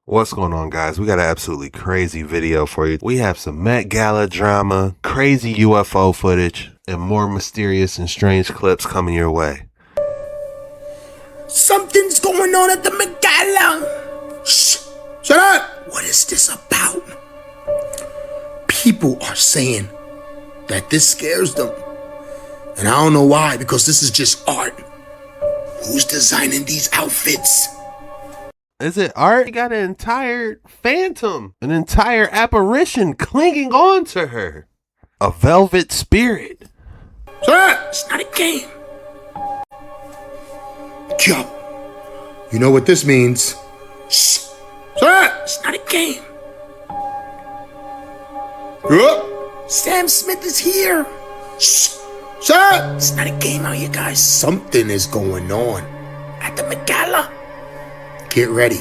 What's going on, guys? We got an absolutely crazy video for you. We have some Met Gala drama, crazy UFO footage, and more mysterious and strange clips coming your way. Something's going on at the Met Gala. Shh! Shut up! What is this about? People are saying that this scares them. And I don't know why, because this is just art. Who's designing these outfits? Is it art? You got an entire phantom, an entire apparition clinging on to her. A velvet spirit. Sir, it's not a game. Yo, you know what this means? Shh. Sir, it's not a game. Sam Smith is here. Shh. Sir, it's not a game out here, guys. Something is going on at the Met Gala. Get ready.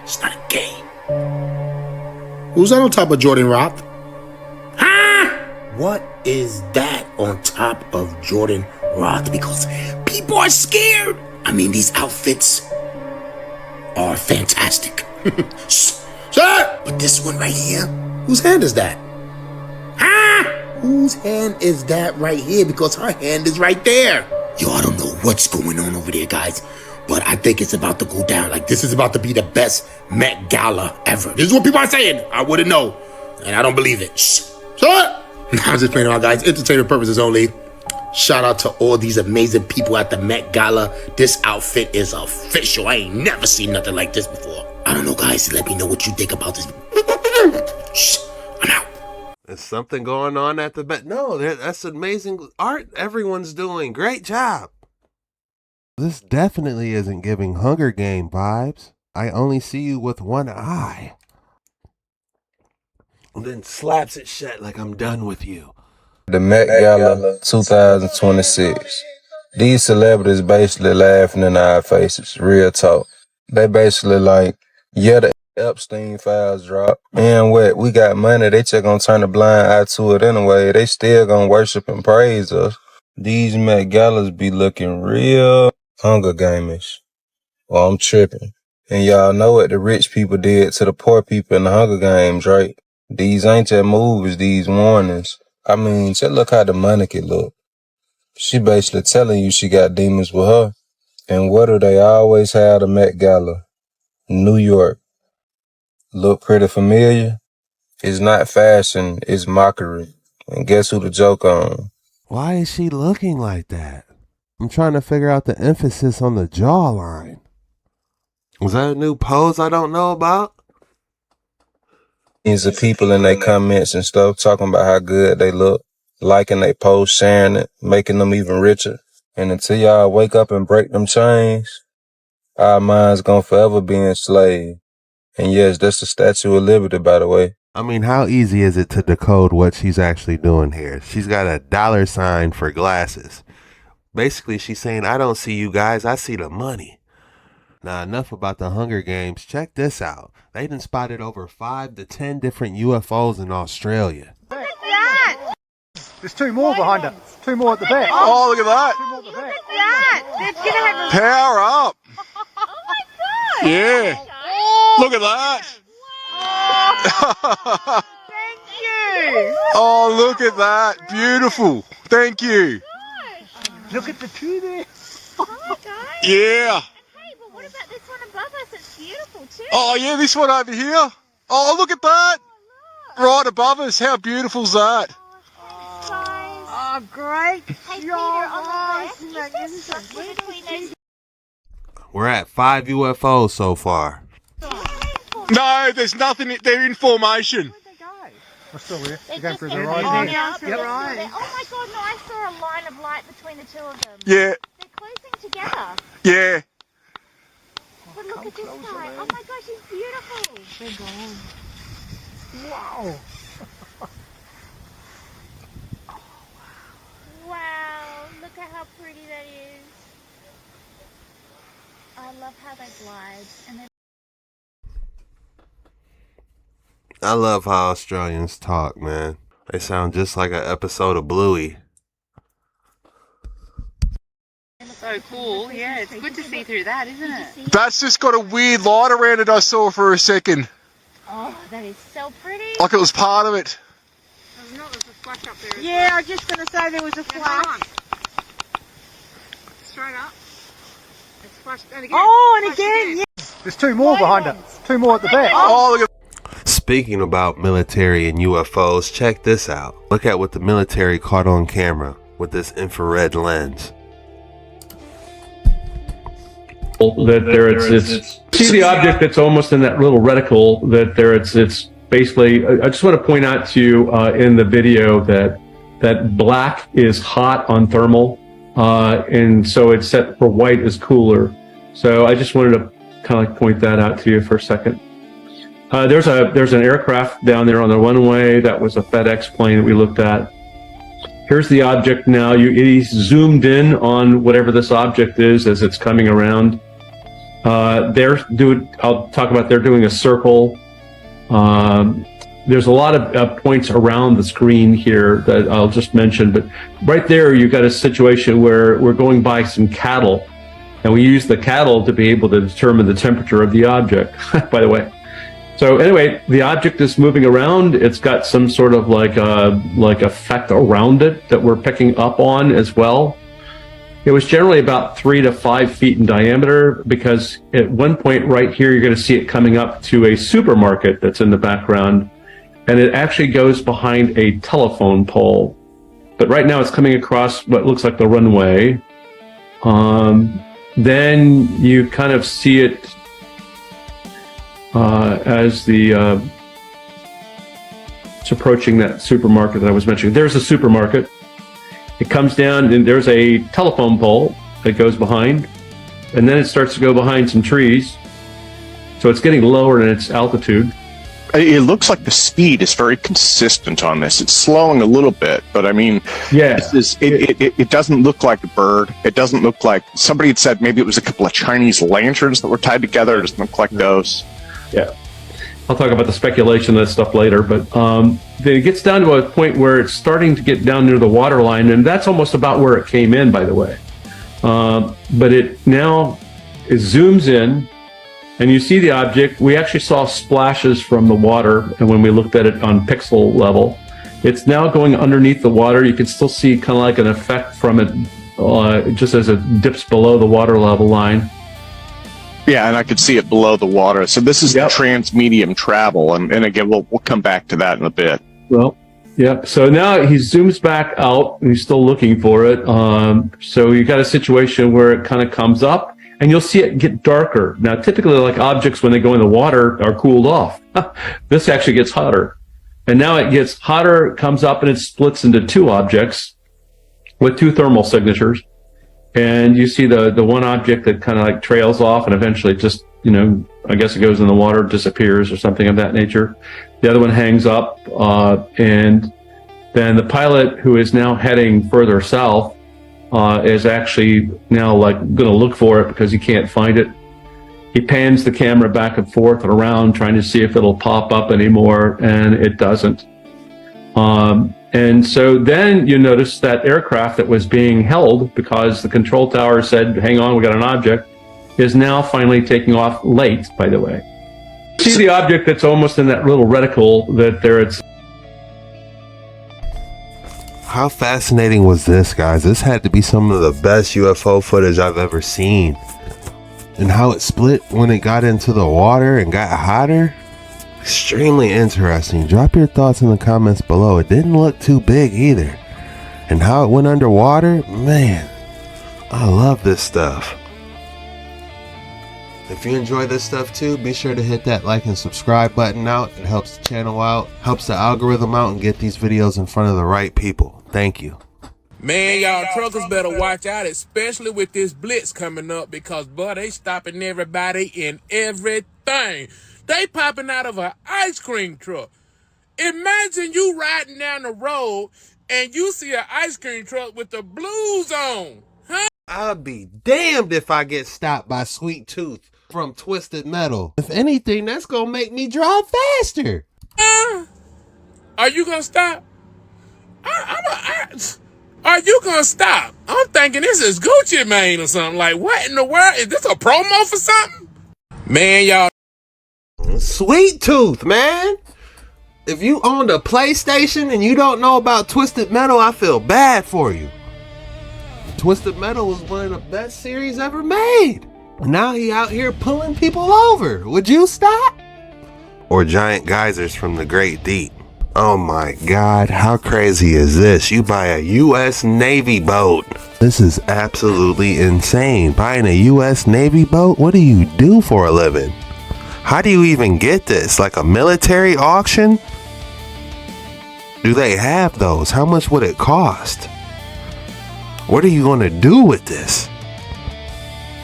It's not a game. Who's that on top of Jordan Roth? Huh? What is that on top of Jordan Roth? Because people are scared. I mean, these outfits are fantastic. Sir! But this one right here, whose hand is that? Huh? Whose hand is that right here? Because her hand is right there. Yo, I don't know what's going on over there, guys. But I think it's about to go down. Like, this is about to be the best Met Gala ever. This is what people are saying. I wouldn't know. And I don't believe it. Shh. Shut. I'm just playing around, guys. Entertainment purposes only. Shout out to all these amazing people at the Met Gala. This outfit is official. I ain't never seen nothing like this before. I don't know, guys. Let me know what you think about this. Shh. I'm out. There's something going on at the Met. No, that's amazing art everyone's doing. Great job. This definitely isn't giving Hunger Game vibes. I only see you with one eye. And then slaps it shut like I'm done with you. The Met Gala 2026. These celebrities basically laughing in our faces. Real talk. They basically like, yeah, the Epstein files drop. And what? We got money. They just gonna turn a blind eye to it anyway. They still gonna worship and praise us. These Met Galas be looking real Hunger Game-ish. Well, I'm tripping. And y'all know what the rich people did to the poor people in the Hunger Games, right? These ain't just movies, these warnings. I mean, just look how the mannequin look. She basically telling you she got demons with her. And what do they always have the Met Gala? New York. Look pretty familiar? It's not fashion, it's mockery. And guess who the joke on? Why is she looking like that? I'm trying to figure out the emphasis on the jawline. Was that a new pose I don't know about? These are people in their comments and stuff talking about how good they look, liking their post, sharing it, making them even richer. And until y'all wake up and break them chains, our minds gonna forever be enslaved. And yes, that's the Statue of Liberty, by the way. I mean, how easy is it to decode what she's actually doing here? She's got a $sign for glasses. Basically, she's saying, I don't see you guys, I see the money. Now, enough about the Hunger Games. Check this out. They done spotted over 5 to 10 different UFOs in Australia. Look at that! There's two more behind her. Two more at the back. Oh, look at that! Two more at the back. Look at that! They're gonna have a... Power up! Oh my god! Yeah! Oh, Look at that! wow. Thank you! Oh, look at that! Beautiful! Thank you! Look at the two there. hi guys! Yeah! Hey, but what about this one above us? It's beautiful too. Oh yeah, this one over here! Oh, look at that! Right above us, how beautiful's that? Thanks, guys. Oh, great! Hey, Peter, on the left, is there structure between those? We're at 5 UFOs so far. No, there's nothing, they're in formation. We're still here. They're We're going just through in the the right line here. out. Yep. Oh my god, no, I saw a line of light between the two of them. Yeah, They're closing together. yeah. But look at this guy. Oh my gosh, he's beautiful. They're gone. Wow. Wow, look at how pretty that is. I love how they glide. And I love how Australians talk, man. They sound just like an episode of Bluey. so cool. Yeah, it's good to see through that, isn't it? That's just got a weird light around it I saw for a second. Oh, that is so pretty. Like it was part of it. There's a flash up there. Yeah, I was just going to say there was a flash. Straight up. It's flashed. And again. Oh, and again, yeah. There's two more behind her. Two more at the back. Oh, look at Speaking about military and UFOs, check this out. Look at what the military caught on camera with this infrared lens. That there it's see the object that's almost in that little reticle that there it's basically, I just want to point out to you in the video that black is hot on thermal, and so it's set for white is cooler. So I just wanted to kind of point that out to you for a second. There's an aircraft down there on the runway. That was a FedEx plane that we looked at. Here's the object now. He's zoomed in on whatever this object is as it's coming around. I'll talk about they're doing a circle. There's a lot of points around the screen here that I'll just mention, but right there you've got a situation where we're going by some cattle, and we use the cattle to be able to determine the temperature of the object, by the way. So anyway, the object is moving around. It's got some sort of like effect around it that we're picking up on as well. It was generally about 3 to 5 feet in diameter, because at one point right here, you're going to see it coming up to a supermarket that's in the background, and it actually goes behind a telephone pole. But right now it's coming across what looks like the runway. Then you kind of see it as it's approaching that supermarket that I was mentioning. There's a supermarket. It comes down and there's a telephone pole that goes behind, and then it starts to go behind some trees. So it's getting lower in its altitude. It looks like the speed is very consistent on this. It's slowing a little bit, but I mean, yeah, it doesn't look like a bird. It doesn't look like, somebody had said maybe it was a couple of Chinese lanterns that were tied together. It doesn't look like those. Yeah. I'll talk about the speculation of that stuff later, but then it gets down to a point where it's starting to get down near the water line, and that's almost about where it came in, by the way. But it zooms in, and you see the object. We actually saw splashes from the water, and when we looked at it on pixel level, it's now going underneath the water. You can still see kind of like an effect from it just as it dips below the water level line. Yeah, and I could see it below the water. So this is the transmedium travel, and again, we'll come back to that in a bit. Well, yeah. So now he zooms back out, and he's still looking for it. So you got a situation where it kind of comes up, and you'll see it get darker. Now, typically, like objects when they go in the water are cooled off. This actually gets hotter, and now it gets hotter, comes up, and it splits into two objects with two thermal signatures. And you see the one object that kind of like trails off and eventually just, I guess it goes in the water, disappears or something of that nature. The other one hangs up, and then the pilot, who is now heading further south, is actually now like going to look for it because he can't find it. He pans the camera back and forth and around trying to see if it'll pop up anymore, and it doesn't. And so then you notice that aircraft that was being held because the control tower said, hang on, we got an object, is now finally taking off late, by the way. See the object that's almost in that little reticle that there it's. How fascinating was this, guys? This had to be some of the best UFO footage I've ever seen. And how it split when it got into the water and got hotter. Extremely interesting. Drop your thoughts in the comments below. It didn't look too big either. And how it went underwater, man, I love this stuff. If you enjoy this stuff too, be sure to hit that like and subscribe button out. It helps the channel out, helps the algorithm out, and get these videos in front of the right people. Thank you. Man, y'all truckers better watch out, especially with this blitz coming up, because, boy, they stopping everybody and everything. They popping out of an ice cream truck. Imagine you riding down the road and you see an ice cream truck with the blues on. Huh? I'll be damned if I get stopped by Sweet Tooth from Twisted Metal. If anything, that's gonna make me drive faster. Are you gonna stop? Are you gonna stop? I'm thinking this is Gucci Mane or something. Like, what in the world? Is this a promo for something? Man, y'all. Sweet Tooth, man. If you owned a PlayStation and you don't know about Twisted Metal, I feel bad for you. Twisted Metal was one of the best series ever made. Now he out here pulling people over. Would you stop? Or giant geysers from the Great Deep. Oh my God, how crazy is this? You buy a U.S. Navy boat. This is absolutely insane. Buying a U.S. Navy boat? What do you do for a living? How do you even get this? Like a military auction? Do they have those? How much would it cost? What are you going to do with this?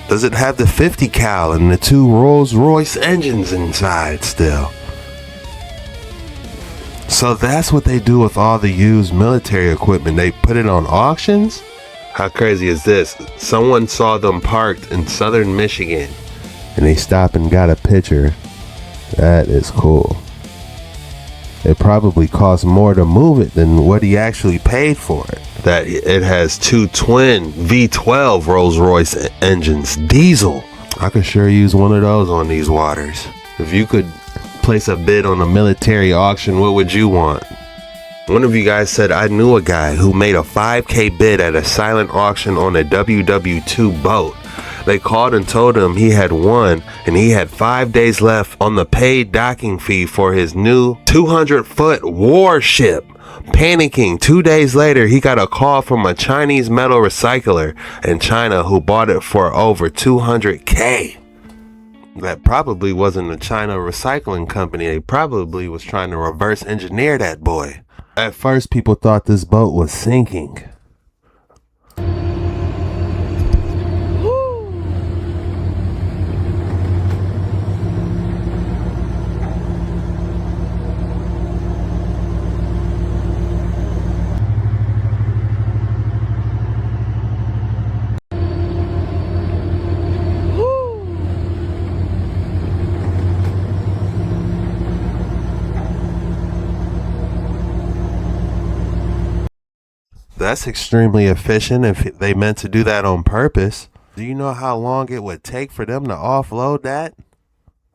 Does it have the 50 cal and the 2 Rolls-Royce engines inside still? So that's what they do with all the used military equipment. They put it on auctions? How crazy is this? Someone saw them parked in southern Michigan and they stopped and got a picture. That is cool. It probably cost more to move it than what he actually paid for it. That it has 2 twin V12 Rolls-Royce engines, diesel. I could sure use one of those on these waters. If you could place a bid on a military auction, what would you want? One of you guys said, I knew a guy who made a 5K bid at a silent auction on a WW2 boat. They called and told him he had won and he had 5 days left on the paid docking fee for his new 200-foot warship. Panicking, 2 days later, he got a call from a Chinese metal recycler in China who bought it for over 200K. That probably wasn't a China recycling company. They probably was trying to reverse engineer that boy. At first, people thought this boat was sinking. That's extremely efficient if they meant to do that on purpose. Do you know how long it would take for them to offload that?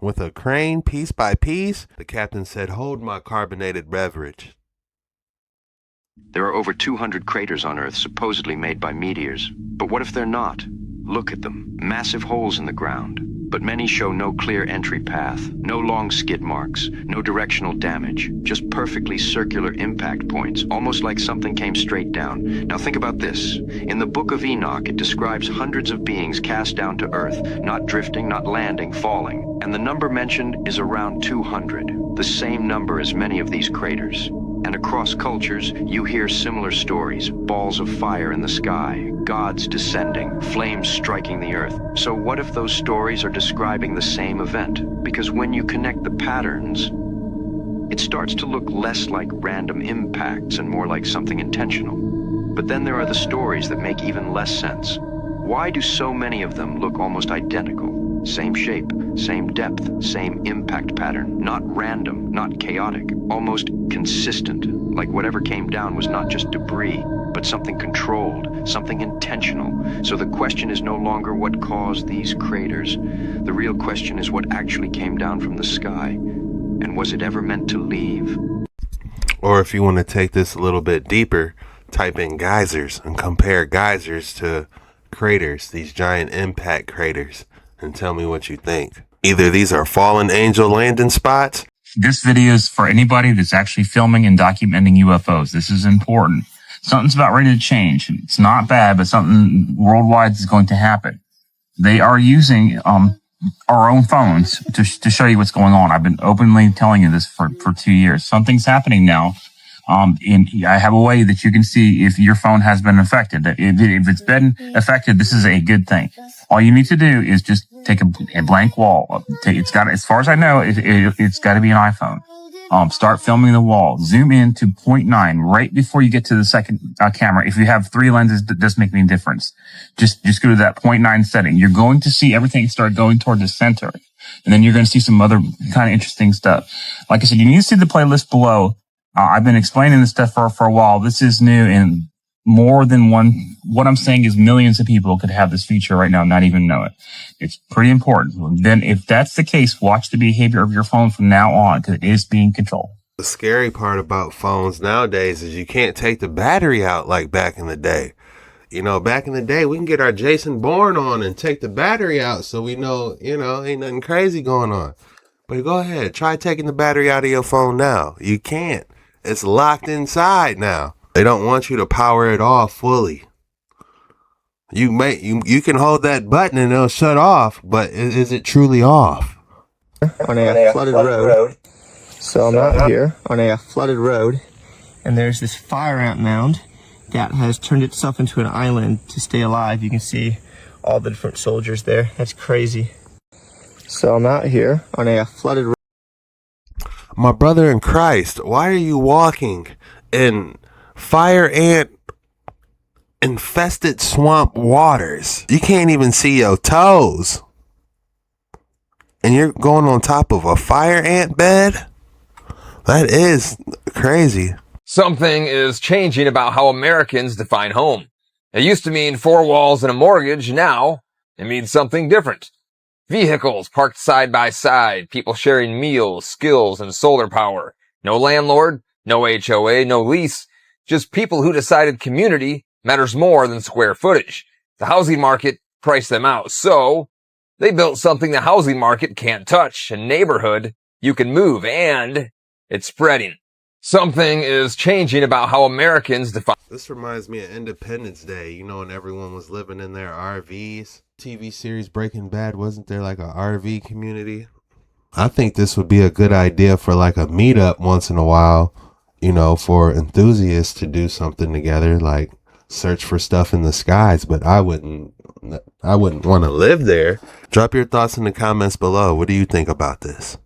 With a crane, piece by piece? The captain said, hold my carbonated beverage. There are over 200 craters on Earth supposedly made by meteors. But what if they're not? Look at them. Massive holes in the ground. But many show no clear entry path, no long skid marks, no directional damage, just perfectly circular impact points, almost like something came straight down. Now think about this. In the Book of Enoch, it describes hundreds of beings cast down to Earth, not drifting, not landing, falling. And the number mentioned is around 200, the same number as many of these craters. And across cultures, you hear similar stories, balls of fire in the sky, gods descending, flames striking the earth. So what if those stories are describing the same event? Because when you connect the patterns, it starts to look less like random impacts and more like something intentional. But then there are the stories that make even less sense. Why do so many of them look almost identical? Same shape, same depth, same impact pattern. Not random, not chaotic, almost consistent. Like whatever came down was not just debris, but something controlled, something intentional. So the question is no longer what caused these craters. The real question is what actually came down from the sky. And was it ever meant to leave? Or if you want to take this a little bit deeper, type in geysers and compare geysers to craters, these giant impact craters, and tell me what you think. Either these are fallen angel landing spots. This video is for anybody that's actually filming and documenting UFOs. This is important. Something's about ready to change. It's not bad, but something worldwide is going to happen. They are using our own phones to show you what's going on. I've been openly telling you this for 2 years. Something's happening now. And I have a way that you can see if your phone has been affected. If it's been affected, this is a good thing. All you need to do is just take a blank wall. It's got, as far as I know, it's got to be an iPhone. Start filming the wall. Zoom in to 0.9 right before you get to the second camera. If you have 3 lenses, that doesn't make any difference. Just go to that 0.9 setting. You're going to see everything start going toward the center. And then you're going to see some other kind of interesting stuff. Like I said, you need to see the playlist below. I've been explaining this stuff for a while. This is new, and more than one. What I'm saying is millions of people could have this feature right now and not even know it. It's pretty important. Then if that's the case, watch the behavior of your phone from now on, because it is being controlled. The scary part about phones nowadays is you can't take the battery out like back in the day. You know, back in the day, we can get our Jason Bourne on and take the battery out so we know, ain't nothing crazy going on. But go ahead, try taking the battery out of your phone now. You can't. It's locked inside now. They don't want you to power it off fully. You can hold that button and it'll shut off, but is it truly off? On a flooded road. So I'm out here on a flooded road, and there's this fire ant mound that has turned itself into an island to stay alive. You can see all the different soldiers there. That's crazy. So I'm out here on a flooded road. My brother in Christ, why are you walking in fire ant infested swamp waters? You can't even see your toes. And you're going on top of a fire ant bed? That is crazy. Something is changing about how Americans define home. It used to mean four walls and a mortgage. Now it means something different. Vehicles parked side by side, people sharing meals, skills, and solar power. No landlord, no HOA, no lease. Just people who decided community matters more than square footage. The housing market priced them out, so they built something the housing market can't touch, a neighborhood you can move, and it's spreading. Something is changing about how Americans define. This reminds me of Independence Day, when everyone was living in their RVs. TV series Breaking Bad, wasn't there like a RV community? I think this would be a good idea for like a meetup once in a while, for enthusiasts to do something together, like search for stuff in the skies, but I wouldn't want to live there. Drop your thoughts in the comments below. What do you think about this?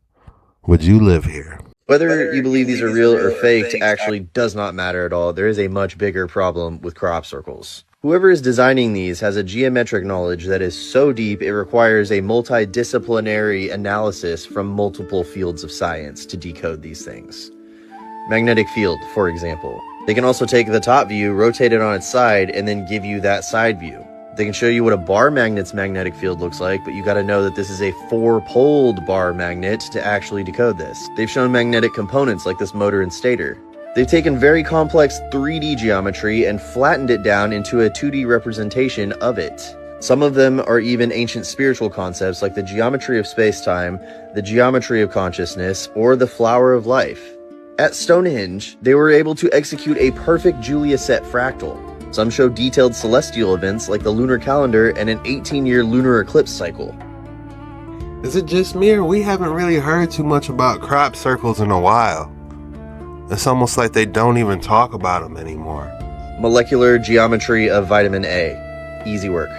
Would you live here? Whether you believe these are real or faked actually does not matter at all. There is a much bigger problem with crop circles. Whoever is designing these has a geometric knowledge that is so deep it requires a multidisciplinary analysis from multiple fields of science to decode these things. Magnetic field, for example. They can also take the top view, rotate it on its side, and then give you that side view. They can show you what a bar magnet's magnetic field looks like, but you gotta know that this is a four-poled bar magnet to actually decode this. They've shown magnetic components like this motor and stator. They've taken very complex 3D geometry and flattened it down into a 2D representation of it. Some of them are even ancient spiritual concepts like the geometry of space-time, the geometry of consciousness, or the flower of life. At Stonehenge, they were able to execute a perfect Julia set fractal. Some show detailed celestial events like the lunar calendar and an 18-year lunar eclipse cycle. Is it just me, or we haven't really heard too much about crop circles in a while? It's almost like they don't even talk about them anymore. Molecular geometry of vitamin A. Easy work.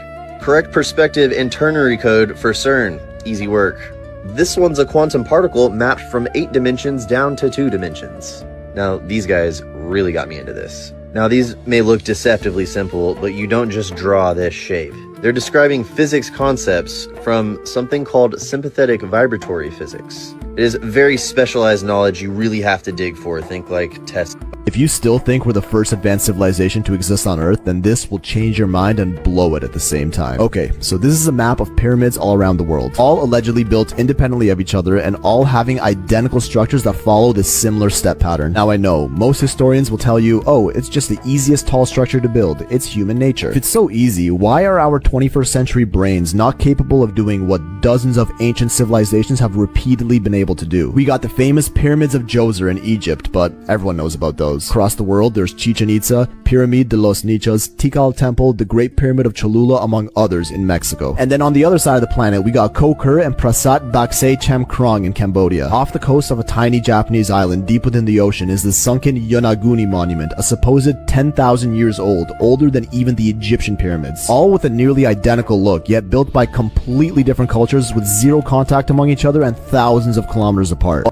Correct perspective and ternary code for CERN. Easy work. This one's a quantum particle mapped from 8 dimensions down to 2 dimensions. Now, these guys really got me into this. Now, these may look deceptively simple, but you don't just draw this shape. They're describing physics concepts from something called sympathetic vibratory physics. It is very specialized knowledge you really have to dig for. Think like test. If you still think we're the first advanced civilization to exist on Earth, then this will change your mind and blow it at the same time. Okay, so this is a map of pyramids all around the world, all allegedly built independently of each other and all having identical structures that follow this similar step pattern. Now I know, most historians will tell you, oh, it's just the easiest tall structure to build. It's human nature. If it's so easy, why are our 21st century brains not capable of doing what dozens of ancient civilizations have repeatedly been able to do? We got the famous pyramids of Djoser in Egypt, but everyone knows about those. Across the world, there's Chichen Itza, Pyramid de los Nichos, Tikal Temple, the Great Pyramid of Cholula, among others in Mexico. And then on the other side of the planet, we got Ko Ker and Prasat Baksay Chem Krong in Cambodia. Off the coast of a tiny Japanese island deep within the ocean is the sunken Yonaguni monument, a supposed 10,000 years old, older than even the Egyptian pyramids. All with a nearly identical look, yet built by completely different cultures with zero contact among each other and thousands of kilometers apart.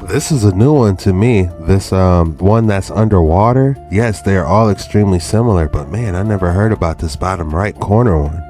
This is a new one to me. This one that's underwater. Yes, they are all extremely similar, but man, I never heard about this bottom right corner one.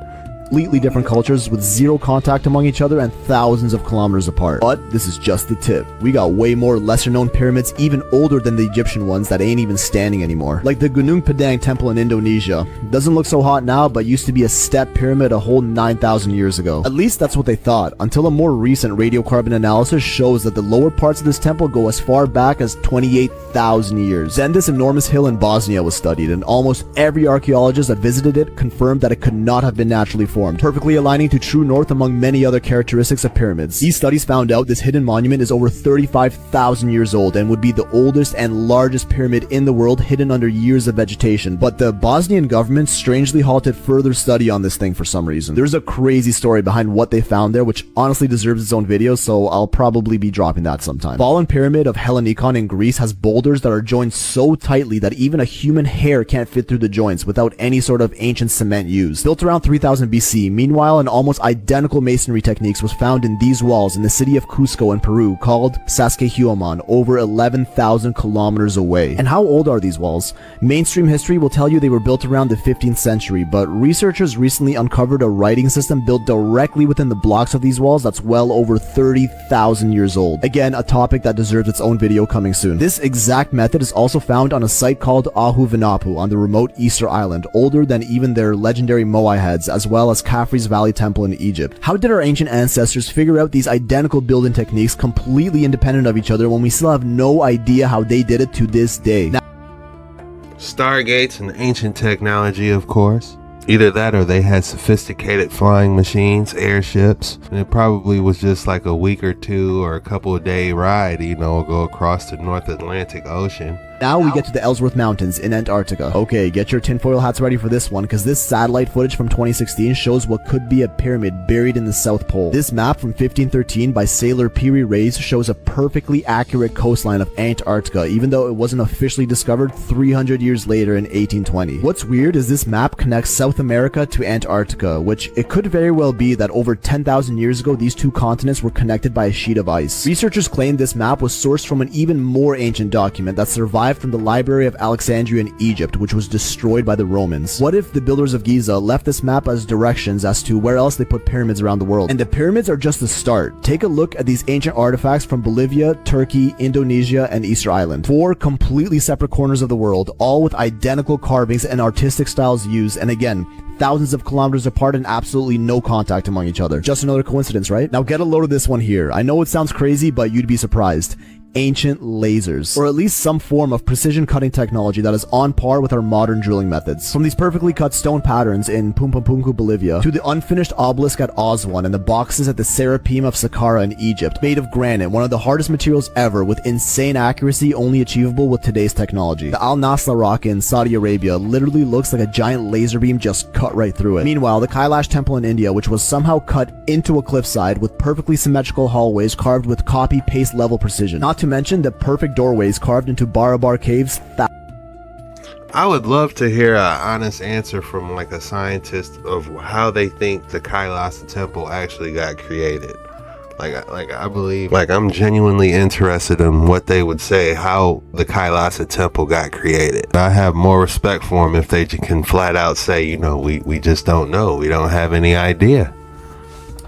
completely different cultures with zero contact among each other and thousands of kilometers apart. But this is just the tip. We got way more lesser known pyramids even older than the Egyptian ones that ain't even standing anymore. Like the Gunung Padang temple in Indonesia. Doesn't look so hot now, but used to be a step pyramid a whole 9,000 years ago. At least that's what they thought, until a more recent radiocarbon analysis shows that the lower parts of this temple go as far back as 28,000 years. Then this enormous hill in Bosnia was studied, and almost every archaeologist that visited it confirmed that it could not have been naturally formed, perfectly aligning to true north among many other characteristics of pyramids. These studies found out this hidden monument is over 35,000 years old and would be the oldest and largest pyramid in the world, hidden under years of vegetation. But the Bosnian government strangely halted further study on this thing for some reason. There's a crazy story behind what they found there, which honestly deserves its own video, so I'll probably be dropping that sometime. Fallen Pyramid of Hellinikon in Greece has boulders that are joined so tightly that even a human hair can't fit through the joints without any sort of ancient cement used. Built around 3000 BC, meanwhile an almost identical masonry techniques was found in these walls in the city of Cusco in Peru, called Sacsayhuaman, over 11,000 kilometers away. And how old are these walls? Mainstream history will tell you they were built around the 15th century, but researchers recently uncovered a writing system built directly within the blocks of these walls that's well over 30,000 years old. Again, a topic that deserves its own video coming soon. This exact method is also found on a site called Ahu-Vinapu on the remote Easter Island, older than even their legendary Moai heads, as well as Khafre's Valley Temple in Egypt. How did our ancient ancestors figure out these identical building techniques completely independent of each other when we still have no idea how they did it to this day? Stargates and ancient technology, of course. Either that or they had sophisticated flying machines, airships, and it probably was just like a week or two or a couple of day ride, go across the North Atlantic Ocean. Now we get to the Ellsworth Mountains in Antarctica. Okay, get your tinfoil hats ready for this one, because this satellite footage from 2016 shows what could be a pyramid buried in the South Pole. This map from 1513 by sailor Piri Reis shows a perfectly accurate coastline of Antarctica, even though it wasn't officially discovered 300 years later in 1820. What's weird is this map connects South America to Antarctica, which it could very well be that over 10,000 years ago these two continents were connected by a sheet of ice. Researchers claim this map was sourced from an even more ancient document that survived from the Library of Alexandria in Egypt, which was destroyed by the Romans. What if the builders of Giza left this map as directions as to where else they put pyramids around the world? And the pyramids are just the start. Take a look at these ancient artifacts from Bolivia, Turkey, Indonesia, and Easter Island. 4 completely separate corners of the world, all with identical carvings and artistic styles used, and again, thousands of kilometers apart and absolutely no contact among each other. Just another coincidence, right? Now get a load of this one here. I know it sounds crazy, but you'd be surprised. Ancient lasers, or at least some form of precision cutting technology that is on par with our modern drilling methods. From these perfectly cut stone patterns in Pumapunku, Bolivia, to the unfinished obelisk at Aswan and the boxes at the Serapeum of Saqqara in Egypt, made of granite, one of the hardest materials ever, with insane accuracy only achievable with today's technology. The Al Nasla rock in Saudi Arabia literally looks like a giant laser beam just cut right through it. Meanwhile, the Kailash temple in India, which was somehow cut into a cliffside with perfectly symmetrical hallways carved with copy-paste level precision. Not to mention the perfect doorways carved into Barabar caves. I would love to hear an honest answer from like a scientist of how they think the Kailasa temple actually got created. I believe, I'm genuinely interested in what they would say, how the Kailasa temple got created. I have more respect for them if they can flat out say, we just don't know. We don't have any idea.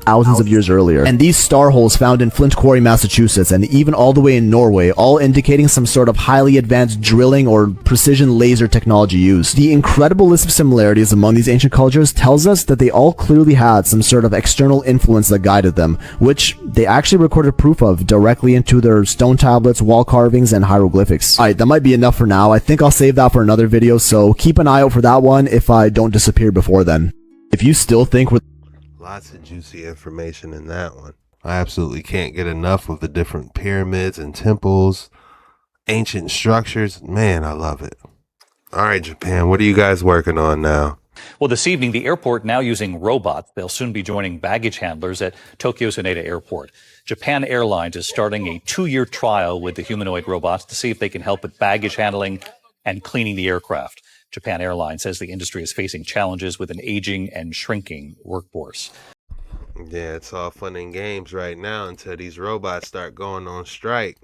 Thousands of years earlier. And these star holes found in Flint Quarry, Massachusetts, and even all the way in Norway, all indicating some sort of highly advanced drilling or precision laser technology used. The incredible list of similarities among these ancient cultures tells us that they all clearly had some sort of external influence that guided them, which they actually recorded proof of directly into their stone tablets, wall carvings, and hieroglyphics. Alright, that might be enough for now. I think I'll save that for another video, so keep an eye out for that one if I don't disappear before then. If you still think we're lots of juicy information in that one. I absolutely can't get enough of the different pyramids and temples, ancient structures. Man, I love it. All right, Japan, what are you guys working on now? Well, this evening, the airport now using robots. They'll soon be joining baggage handlers at Tokyo's Haneda Airport. Japan Airlines is starting a 2-year trial with the humanoid robots to see if they can help with baggage handling and cleaning the aircraft. Japan Airlines says the industry is facing challenges with an aging and shrinking workforce. Yeah, it's all fun and games right now until these robots start going on strike.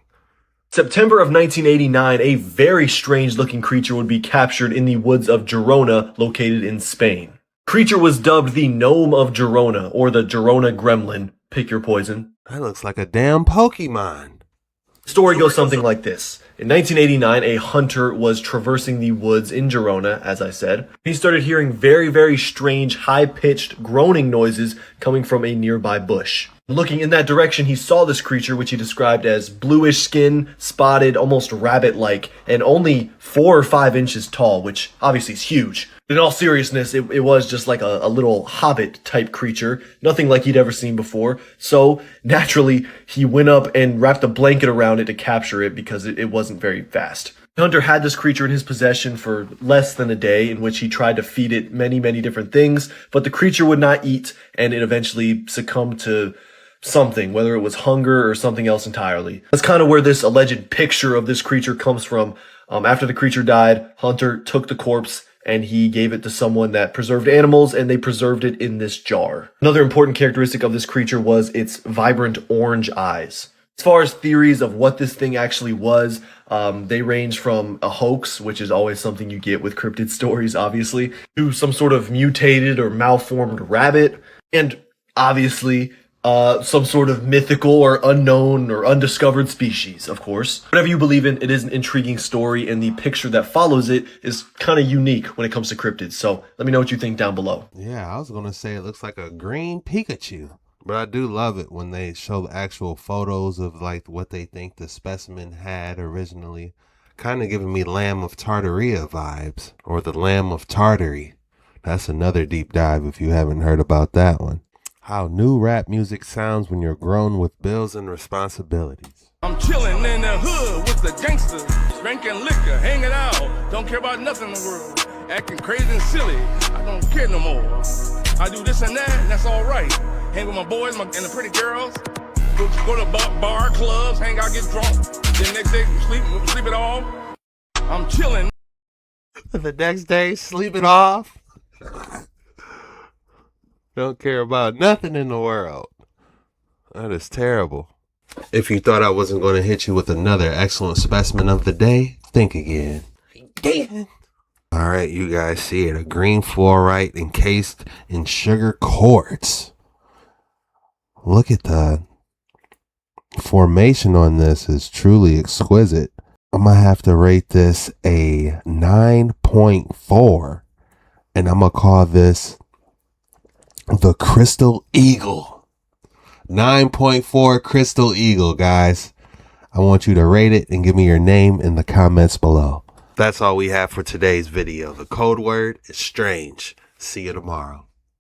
September of 1989, a very strange-looking creature would be captured in the woods of Girona, located in Spain. Creature was dubbed the Gnome of Girona, or the Girona Gremlin. Pick your poison. That looks like a damn Pokemon. Story goes something like this. In 1989, a hunter was traversing the woods in Girona, as I said. He started hearing very, very strange, high-pitched groaning noises coming from a nearby bush. Looking in that direction, he saw this creature, which he described as bluish skin, spotted, almost rabbit-like, and only 4 or 5 inches tall, which obviously is huge. In all seriousness, it was just like a little hobbit-type creature, nothing like he'd ever seen before. So, naturally, he went up and wrapped a blanket around it to capture it because it wasn't very fast. The hunter had this creature in his possession for less than a day, in which he tried to feed it many, many different things, but the creature would not eat, and it eventually succumbed to something, whether it was hunger or something else entirely. That's kind of where this alleged picture of this creature comes from. After the creature died, Hunter took the corpse and he gave it to someone that preserved animals, and they preserved it in this jar. Another important characteristic of this creature was its vibrant orange eyes. As far as theories of what this thing actually was, they range from a hoax, which is always something you get with cryptid stories, obviously, to some sort of mutated or malformed rabbit, and obviously some sort of mythical or unknown or undiscovered species, of course. Whatever you believe in, it is an intriguing story, and the picture that follows it is kind of unique when it comes to cryptids. So let me know what you think down below. Yeah, I was going to say it looks like a green Pikachu. But I do love it when they show the actual photos of like what they think the specimen had originally. Kind of giving me Lamb of Tartaria vibes, or the Lamb of Tartary. That's another deep dive if you haven't heard about that one. How new rap music sounds when you're grown with bills and responsibilities. I'm chilling in the hood with the gangsters, drinking liquor, hanging out, don't care about nothing in the world, acting crazy and silly, I don't care no more. I do this and that, and that's all right. Hang with my boys and the pretty girls, go to bar, clubs, hang out, get drunk, then next day sleep it off. I'm chilling. The next day, sleep it off. Don't care about nothing in the world. That is terrible. If you thought I wasn't going to hit you with another excellent specimen of the day, think again. All right, you guys see it. A green fluorite encased in sugar quartz. Look at the formation on this is truly exquisite. I'm going to have to rate this a 9.4. And I'm going to call this the Crystal Eagle. 9.4 Crystal Eagle, guys. I want you to rate it and give me your name in the comments below. That's all we have for today's video. The code word is strange. See you tomorrow.